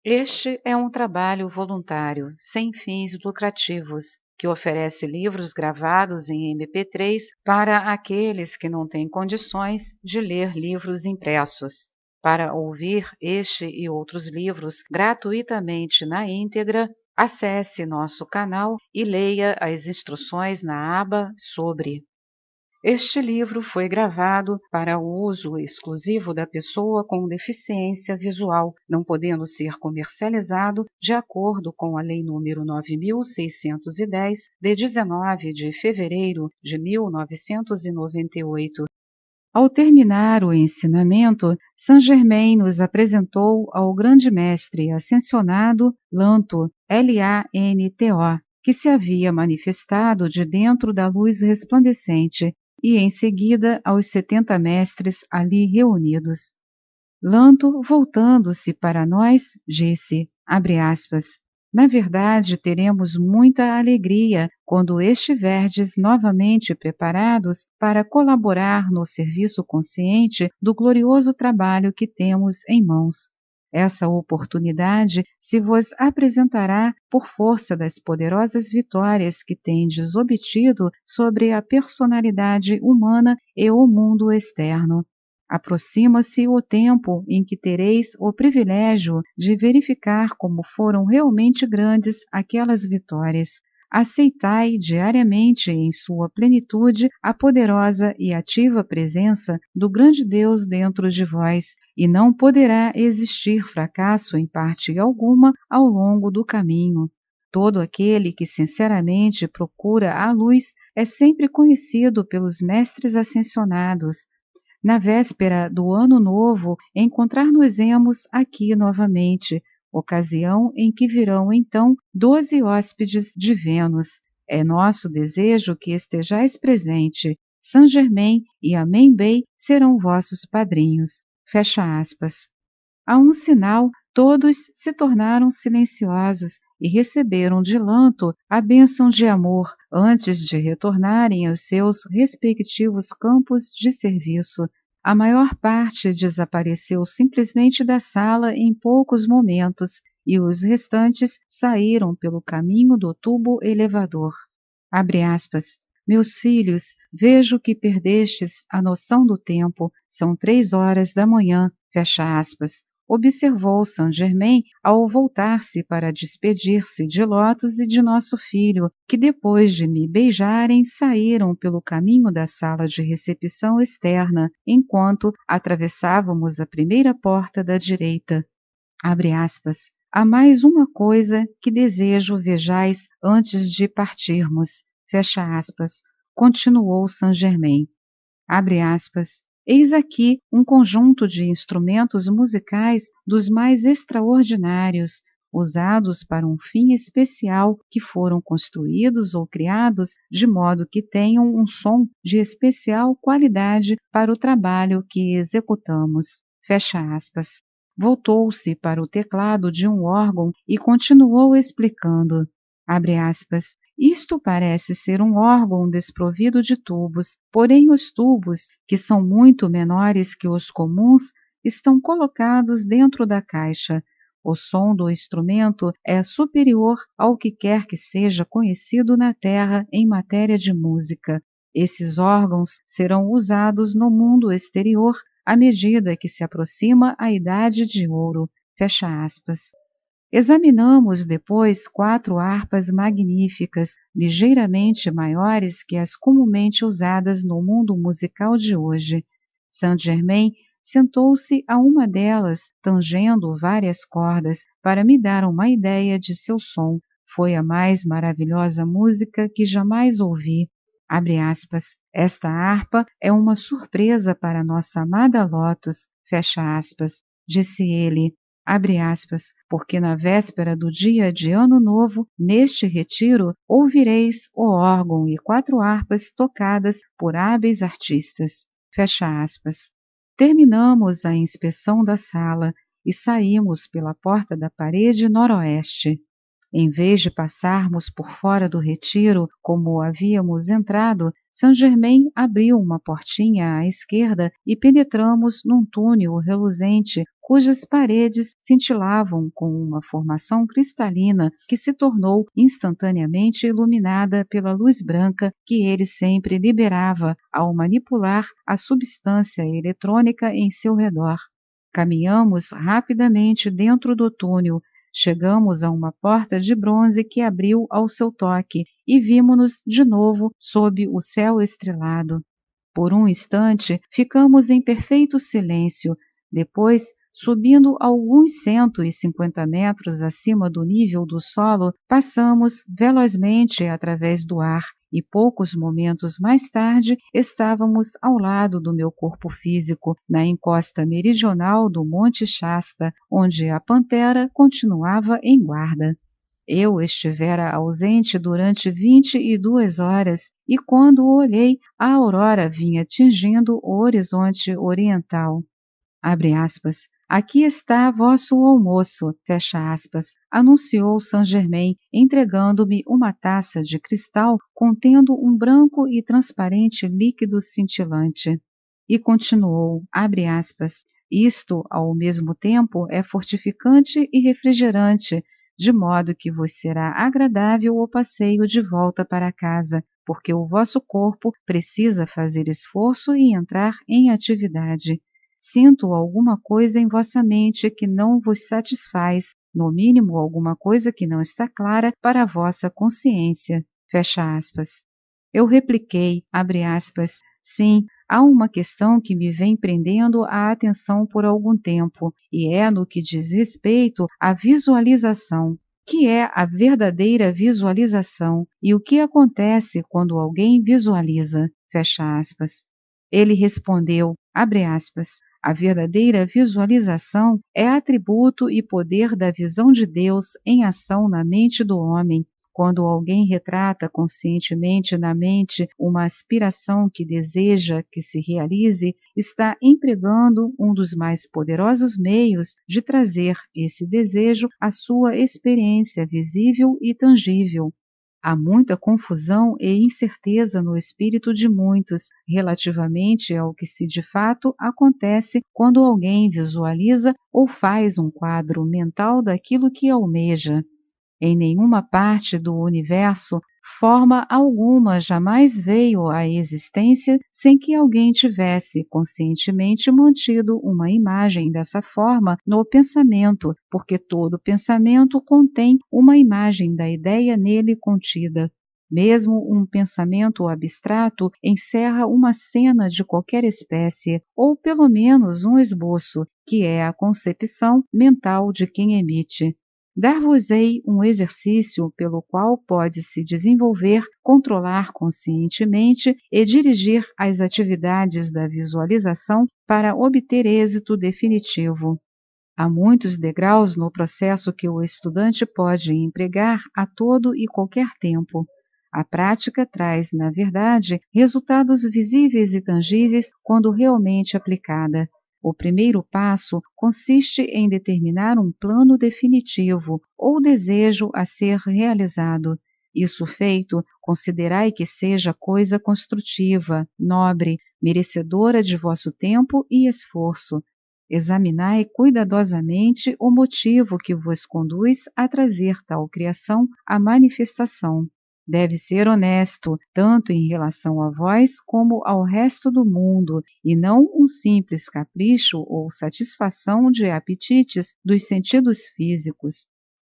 Este é um trabalho voluntário, sem fins lucrativos, que oferece livros gravados em MP3 para aqueles que não têm condições de ler livros impressos. Para ouvir este e outros livros gratuitamente na íntegra, acesse nosso canal e leia as instruções na aba Sobre. Este livro foi gravado para o uso exclusivo da pessoa com deficiência visual, não podendo ser comercializado de acordo com a Lei nº 9.610, de 19 de fevereiro de 1998. Ao terminar o ensinamento, Saint-Germain nos apresentou ao grande mestre ascensionado Lanto, L-A-N-T-O, que se havia manifestado de dentro da luz resplandecente, e em seguida aos 70 mestres ali reunidos. Lanto, voltando-se para nós, disse, abre aspas, na verdade teremos muita alegria quando estiverdes novamente preparados para colaborar no serviço consciente do glorioso trabalho que temos em mãos. Essa oportunidade se vos apresentará por força das poderosas vitórias que tendes obtido sobre a personalidade humana e o mundo externo. Aproxima-se o tempo em que tereis o privilégio de verificar como foram realmente grandes aquelas vitórias. Aceitai diariamente em sua plenitude a poderosa e ativa presença do grande Deus dentro de vós, e não poderá existir fracasso em parte alguma ao longo do caminho. Todo aquele que sinceramente procura a luz é sempre conhecido pelos mestres ascensionados. Na véspera do Ano Novo, encontrar-nos-emos aqui novamente, ocasião em que virão então 12 hóspedes de Vênus. É nosso desejo que estejais presente. Saint-Germain e Amém-Bey serão vossos padrinhos. Fecha aspas. A um sinal, todos se tornaram silenciosos e receberam de Lanto a bênção de amor antes de retornarem aos seus respectivos campos de serviço. A maior parte desapareceu simplesmente da sala em poucos momentos e os restantes saíram pelo caminho do tubo elevador. Abre aspas. Meus filhos, vejo que perdestes a noção do tempo. São 3 horas da manhã. Fecha aspas. Observou Saint-Germain ao voltar-se para despedir-se de Lotus e de nosso filho, que depois de me beijarem saíram pelo caminho da sala de recepção externa, enquanto atravessávamos a primeira porta da direita. Abre aspas. Há mais uma coisa que desejo vejais antes de partirmos. Fecha aspas. Continuou Saint-Germain. Abre aspas. Eis aqui um conjunto de instrumentos musicais dos mais extraordinários, usados para um fim especial, que foram construídos ou criados de modo que tenham um som de especial qualidade para o trabalho que executamos. Fecha aspas. Voltou-se para o teclado de um órgão e continuou explicando. Abre aspas. Isto parece ser um órgão desprovido de tubos, porém os tubos, que são muito menores que os comuns, estão colocados dentro da caixa. O som do instrumento é superior ao que quer que seja conhecido na Terra em matéria de música. Esses órgãos serão usados no mundo exterior à medida que se aproxima a Idade de Ouro. Fecha aspas. Examinamos depois 4 harpas magníficas, ligeiramente maiores que as comumente usadas no mundo musical de hoje. Saint-Germain sentou-se a uma delas, tangendo várias cordas, para me dar uma ideia de seu som. Foi a mais maravilhosa música que jamais ouvi. Abre aspas. Esta harpa é uma surpresa para nossa amada Lotus. Fecha aspas. Disse ele. Abre aspas, porque na véspera do dia de Ano Novo, neste retiro, ouvireis o órgão e 4 harpas tocadas por hábeis artistas. Fecha aspas. Terminamos a inspeção da sala e saímos pela porta da parede noroeste. Em vez de passarmos por fora do retiro, como havíamos entrado, Saint-Germain abriu uma portinha à esquerda e penetramos num túnel reluzente cujas paredes cintilavam com uma formação cristalina que se tornou instantaneamente iluminada pela luz branca que ele sempre liberava ao manipular a substância eletrônica em seu redor. Caminhamos rapidamente dentro do túnel. Chegamos a uma porta de bronze que abriu ao seu toque e vimos-nos de novo sob o céu estrelado. Por um instante, ficamos em perfeito silêncio. Depois, subindo alguns 150 metros acima do nível do solo, passamos velozmente através do ar e poucos momentos mais tarde estávamos ao lado do meu corpo físico, na encosta meridional do Monte Shasta, onde a pantera continuava em guarda. Eu estivera ausente durante 22 horas e quando olhei, a aurora vinha tingindo o horizonte oriental. Abre aspas. Aqui está vosso almoço, fecha aspas, anunciou Saint-Germain, entregando-me uma taça de cristal contendo um branco e transparente líquido cintilante. E continuou, abre aspas, isto, ao mesmo tempo, é fortificante e refrigerante, de modo que vos será agradável o passeio de volta para casa, porque o vosso corpo precisa fazer esforço e entrar em atividade. Sinto alguma coisa em vossa mente que não vos satisfaz, no mínimo alguma coisa que não está clara para a vossa consciência. Fecha aspas. Eu repliquei, abre aspas, sim, há uma questão que me vem prendendo a atenção por algum tempo, e é no que diz respeito à visualização. Que é a verdadeira visualização e o que acontece quando alguém visualiza? Fecha aspas. Ele respondeu, abre aspas, a verdadeira visualização é atributo e poder da visão de Deus em ação na mente do homem. Quando alguém retrata conscientemente na mente uma aspiração que deseja que se realize, está empregando um dos mais poderosos meios de trazer esse desejo à sua experiência visível e tangível. Há muita confusão e incerteza no espírito de muitos relativamente ao que se de fato acontece quando alguém visualiza ou faz um quadro mental daquilo que almeja. Em nenhuma parte do universo, forma alguma jamais veio à existência sem que alguém tivesse conscientemente mantido uma imagem dessa forma no pensamento, porque todo pensamento contém uma imagem da ideia nele contida. Mesmo um pensamento abstrato encerra uma cena de qualquer espécie, ou pelo menos um esboço, que é a concepção mental de quem emite. Dar-vos-ei um exercício pelo qual pode-se desenvolver, controlar conscientemente e dirigir as atividades da visualização para obter êxito definitivo. Há muitos degraus no processo que o estudante pode empregar a todo e qualquer tempo. A prática traz, na verdade, resultados visíveis e tangíveis quando realmente aplicada. O primeiro passo consiste em determinar um plano definitivo ou desejo a ser realizado. Isso feito, considerai que seja coisa construtiva, nobre, merecedora de vosso tempo e esforço. Examinai cuidadosamente o motivo que vos conduz a trazer tal criação à manifestação. Deve ser honesto, tanto em relação a vós como ao resto do mundo, e não um simples capricho ou satisfação de apetites dos sentidos físicos.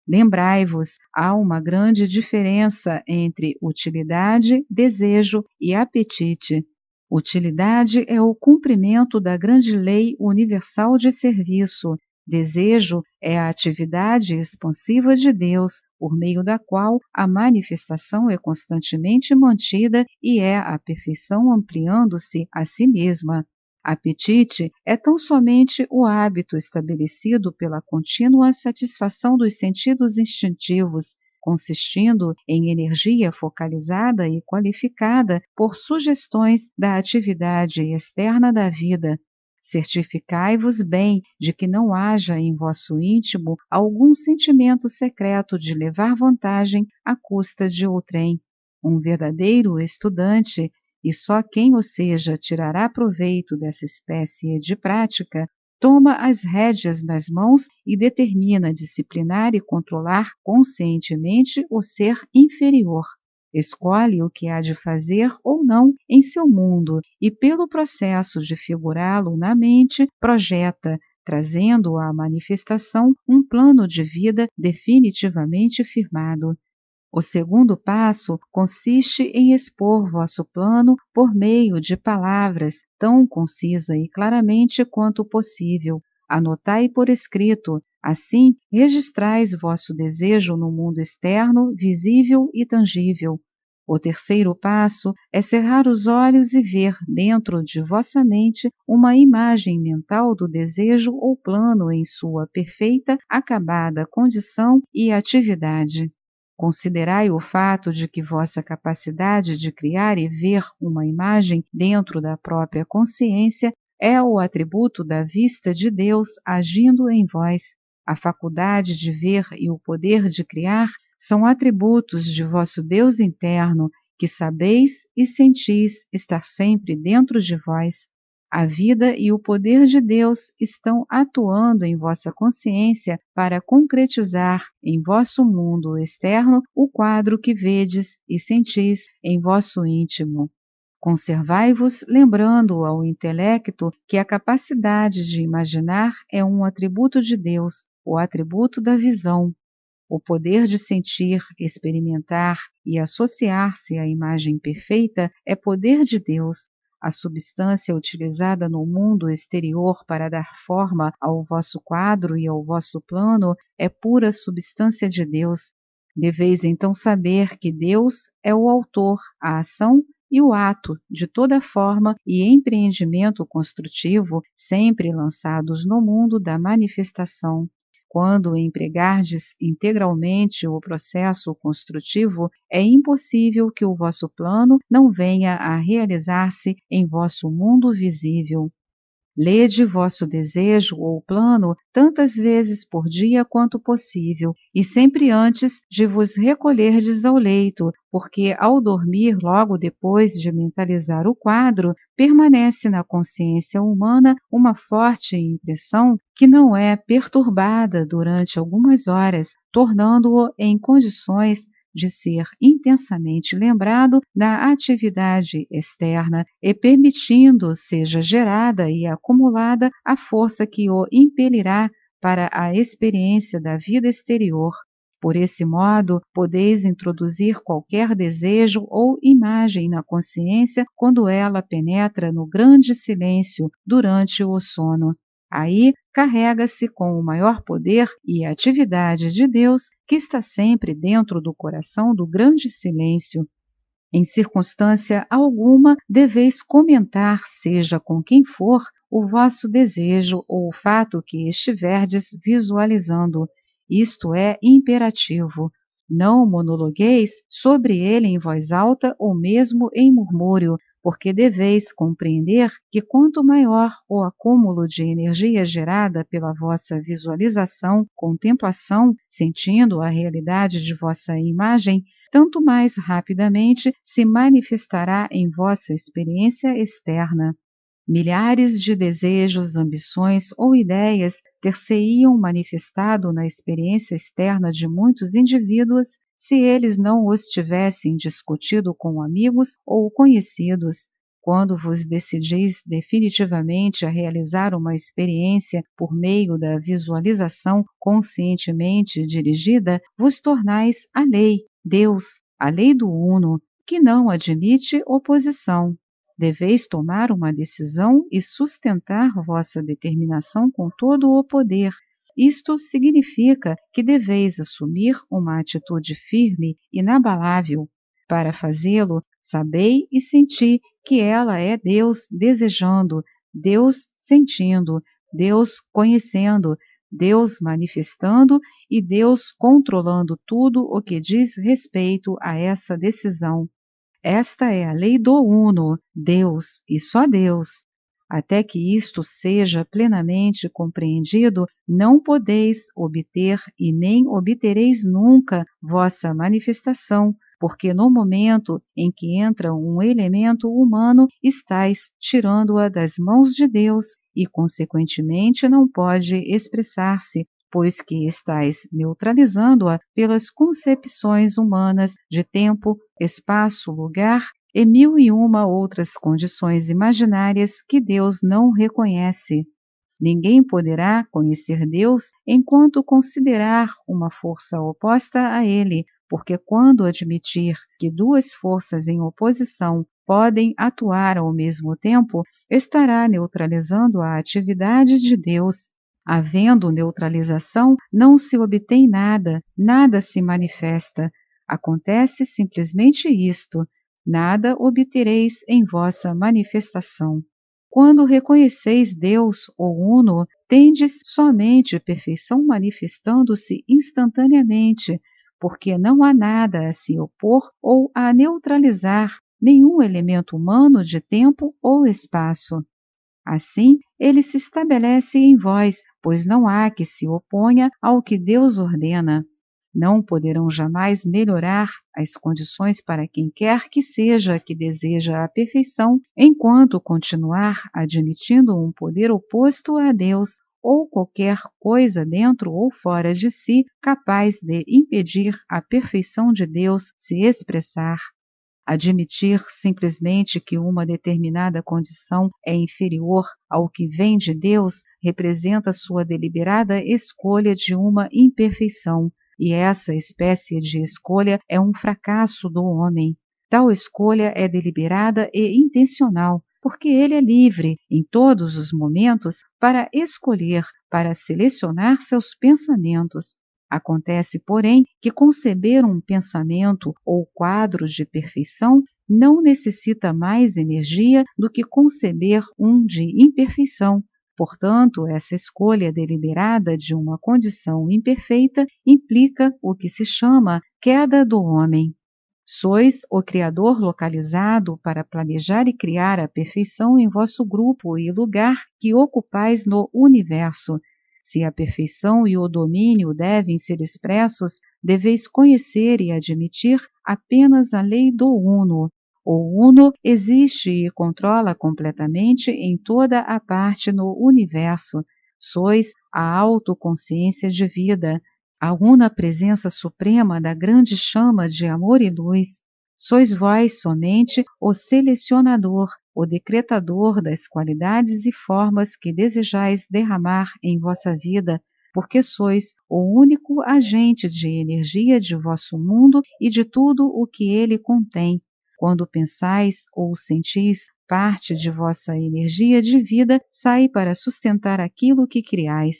Lembrai-vos, há uma grande diferença entre utilidade, desejo e apetite. Utilidade é o cumprimento da grande lei universal de serviço. Desejo é a atividade expansiva de Deus, por meio da qual a manifestação é constantemente mantida e é a perfeição ampliando-se a si mesma. Apetite é tão somente o hábito estabelecido pela contínua satisfação dos sentidos instintivos, consistindo em energia focalizada e qualificada por sugestões da atividade externa da vida. Certificai-vos bem de que não haja em vosso íntimo algum sentimento secreto de levar vantagem à custa de outrem. Um verdadeiro estudante, e só quem o seja tirará proveito dessa espécie de prática, toma as rédeas nas mãos e determina disciplinar e controlar conscientemente o ser inferior. Escolhe o que há de fazer ou não em seu mundo e, pelo processo de figurá-lo na mente, projeta, trazendo à manifestação um plano de vida definitivamente firmado. O segundo passo consiste em expor vosso plano por meio de palavras tão concisa e claramente quanto possível. Anotai por escrito, assim registrais vosso desejo no mundo externo, visível e tangível. O terceiro passo é cerrar os olhos e ver dentro de vossa mente uma imagem mental do desejo ou plano em sua perfeita, acabada condição e atividade. Considerai o fato de que vossa capacidade de criar e ver uma imagem dentro da própria consciência é o atributo da vista de Deus agindo em vós. A faculdade de ver e o poder de criar são atributos de vosso Deus interno, que sabeis e sentis estar sempre dentro de vós. A vida e o poder de Deus estão atuando em vossa consciência para concretizar em vosso mundo externo o quadro que vedes e sentis em vosso íntimo. Conservai-vos lembrando ao intelecto que a capacidade de imaginar é um atributo de Deus, o atributo da visão. O poder de sentir, experimentar e associar-se à imagem perfeita é poder de Deus. A substância utilizada no mundo exterior para dar forma ao vosso quadro e ao vosso plano é pura substância de Deus. Deveis então saber que Deus é o autor, a ação e o ato de toda forma e empreendimento construtivo sempre lançados no mundo da manifestação. Quando empregardes integralmente o processo construtivo, é impossível que o vosso plano não venha a realizar-se em vosso mundo visível. Lede vosso desejo ou plano tantas vezes por dia quanto possível, e sempre antes de vos recolherdes ao leito, porque ao dormir logo depois de mentalizar o quadro, permanece na consciência humana uma forte impressão que não é perturbada durante algumas horas, tornando-o em condições de ser intensamente lembrado da atividade externa e permitindo seja gerada e acumulada a força que o impelirá para a experiência da vida exterior. Por esse modo, podeis introduzir qualquer desejo ou imagem na consciência quando ela penetra no grande silêncio durante o sono. Aí carrega-se com o maior poder e atividade de Deus que está sempre dentro do coração do grande silêncio. Em circunstância alguma deveis comentar, seja com quem for, o vosso desejo ou o fato que estiverdes visualizando. Isto é imperativo. Não monologueis sobre ele em voz alta ou mesmo em murmúrio, porque deveis compreender que quanto maior o acúmulo de energia gerada pela vossa visualização, contemplação, sentindo a realidade de vossa imagem, tanto mais rapidamente se manifestará em vossa experiência externa. Milhares de desejos, ambições ou ideias ter-se-iam manifestado na experiência externa de muitos indivíduos se eles não os tivessem discutido com amigos ou conhecidos. Quando vos decidis definitivamente a realizar uma experiência por meio da visualização conscientemente dirigida, vos tornais a lei, Deus, a lei do Uno, que não admite oposição. Deveis tomar uma decisão e sustentar vossa determinação com todo o poder. Isto significa que deveis assumir uma atitude firme, inabalável. Para fazê-lo, sabei e senti que ela é Deus desejando, Deus sentindo, Deus conhecendo, Deus manifestando e Deus controlando tudo o que diz respeito a essa decisão. Esta é a lei do Uno, Deus e só Deus. Até que isto seja plenamente compreendido, não podeis obter e nem obtereis nunca vossa manifestação, porque no momento em que entra um elemento humano, estais tirando-a das mãos de Deus e, consequentemente, não pode expressar-se, pois que estais neutralizando-a pelas concepções humanas de tempo, espaço, lugar e mil e uma outras condições imaginárias que Deus não reconhece. Ninguém poderá conhecer Deus enquanto considerar uma força oposta a ele, porque quando admitir que duas forças em oposição podem atuar ao mesmo tempo, estará neutralizando a atividade de Deus. Havendo neutralização, não se obtém nada, nada se manifesta. Acontece simplesmente isto: nada obtereis em vossa manifestação. Quando reconheceis Deus, o Uno, tendes somente perfeição manifestando-se instantaneamente, porque não há nada a se opor ou a neutralizar nenhum elemento humano de tempo ou espaço. Assim, ele se estabelece em vós, pois não há que se oponha ao que Deus ordena. Não poderão jamais melhorar as condições para quem quer que seja que deseja a perfeição, enquanto continuar admitindo um poder oposto a Deus ou qualquer coisa dentro ou fora de si capaz de impedir a perfeição de Deus se expressar. Admitir simplesmente que uma determinada condição é inferior ao que vem de Deus representa sua deliberada escolha de uma imperfeição, e essa espécie de escolha é um fracasso do homem. Tal escolha é deliberada e intencional, porque ele é livre, em todos os momentos, para escolher, para selecionar seus pensamentos. Acontece, porém, que conceber um pensamento ou quadro de perfeição não necessita mais energia do que conceber um de imperfeição. Portanto, essa escolha deliberada de uma condição imperfeita implica o que se chama queda do homem. Sois o Criador localizado para planejar e criar a perfeição em vosso grupo e lugar que ocupais no universo. Se a perfeição e o domínio devem ser expressos, deveis conhecer e admitir apenas a lei do Uno. O Uno existe e controla completamente em toda a parte no universo. Sois a autoconsciência de vida, a una presença suprema da grande chama de amor e luz. Sois vós somente o selecionador, o decretador das qualidades e formas que desejais derramar em vossa vida, porque sois o único agente de energia de vosso mundo e de tudo o que ele contém. Quando pensais ou sentis, parte de vossa energia de vida sai para sustentar aquilo que criais.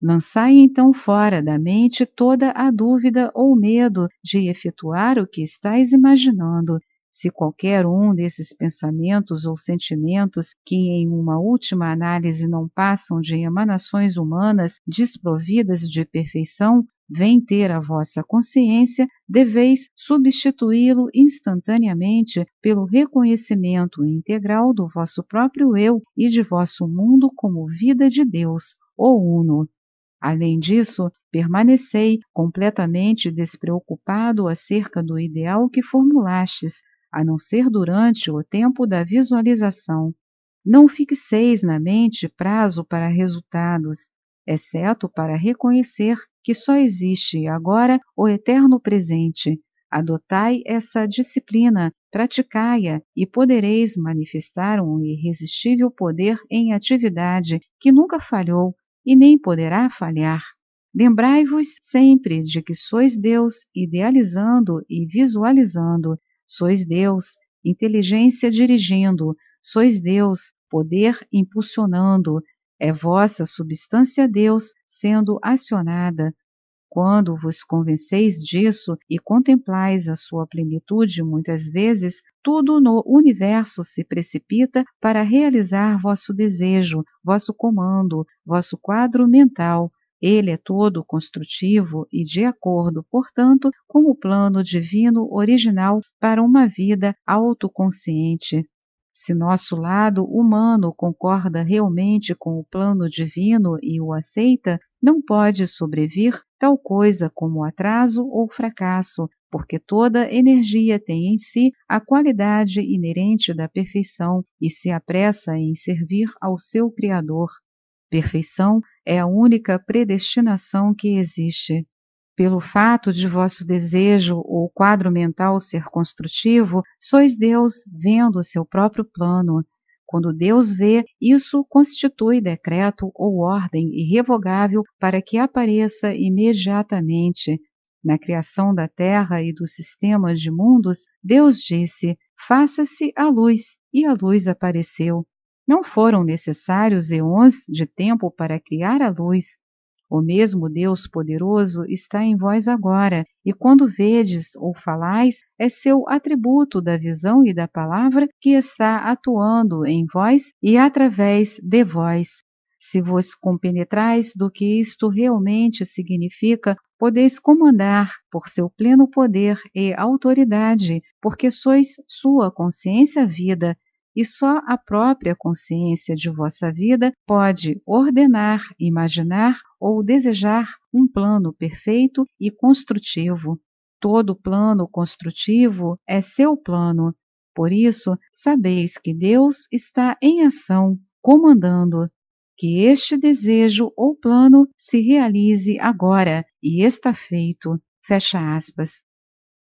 Lançai então fora da mente toda a dúvida ou medo de efetuar o que estáis imaginando. Se qualquer um desses pensamentos ou sentimentos, que em uma última análise não passam de emanações humanas desprovidas de perfeição, vem ter a vossa consciência, deveis substituí-lo instantaneamente pelo reconhecimento integral do vosso próprio eu e de vosso mundo como vida de Deus, o Uno. Além disso, permanecei completamente despreocupado acerca do ideal que formulastes, a não ser durante o tempo da visualização. Não fixeis na mente prazo para resultados, exceto para reconhecer que só existe agora o eterno presente. Adotai essa disciplina, praticai-a e podereis manifestar um irresistível poder em atividade que nunca falhou e nem poderá falhar. Lembrai-vos sempre de que sois Deus idealizando e visualizando, sois Deus inteligência dirigindo, sois Deus poder impulsionando, é vossa substância Deus sendo acionada. Quando vos convenceis disso e contemplais a sua plenitude muitas vezes, tudo no universo se precipita para realizar vosso desejo, vosso comando, vosso quadro mental. Ele é todo construtivo e de acordo, portanto, com o plano divino original para uma vida autoconsciente. Se nosso lado humano concorda realmente com o plano divino e o aceita, não pode sobrevir tal coisa como atraso ou fracasso, porque toda energia tem em si a qualidade inerente da perfeição e se apressa em servir ao seu Criador. Perfeição é a única predestinação que existe. Pelo fato de vosso desejo ou quadro mental ser construtivo, sois Deus vendo seu próprio plano. Quando Deus vê, isso constitui decreto ou ordem irrevogável para que apareça imediatamente. Na criação da terra e dos sistemas de mundos, Deus disse: faça-se a luz, e a luz apareceu. Não foram necessários eões de tempo para criar a luz. O mesmo Deus poderoso está em vós agora, e quando vedes ou falais, é seu atributo da visão e da palavra que está atuando em vós e através de vós. Se vos compenetrais do que isto realmente significa, podeis comandar por seu pleno poder e autoridade, porque sois sua consciência vida, e só a própria consciência de vossa vida pode ordenar, imaginar ou desejar um plano perfeito e construtivo. Todo plano construtivo é seu plano. Por isso, sabeis que Deus está em ação, comandando. Que este desejo ou plano se realize agora, e está feito. Fecha aspas.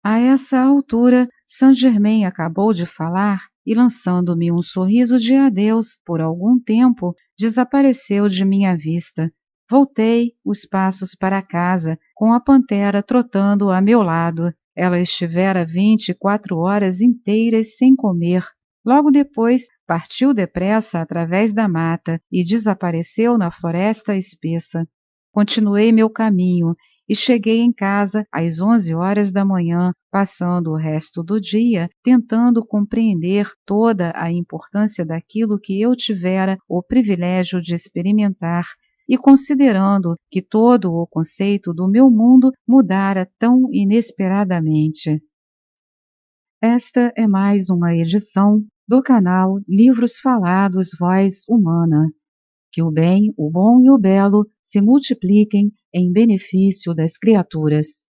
A essa altura, Saint-Germain acabou de falar e, lançando-me um sorriso de adeus por algum tempo, desapareceu de minha vista. Voltei os passos para casa, com a pantera trotando a meu lado. Ela estivera 24 horas inteiras sem comer. Logo depois, partiu depressa através da mata e desapareceu na floresta espessa. Continuei meu caminho e cheguei em casa às 11 horas da manhã, passando o resto do dia tentando compreender toda a importância daquilo que eu tivera o privilégio de experimentar e considerando que todo o conceito do meu mundo mudara tão inesperadamente. Esta é mais uma edição do canal Livros Falados Voz Humana. Que o bem, o bom e o belo se multipliquem em benefício das criaturas.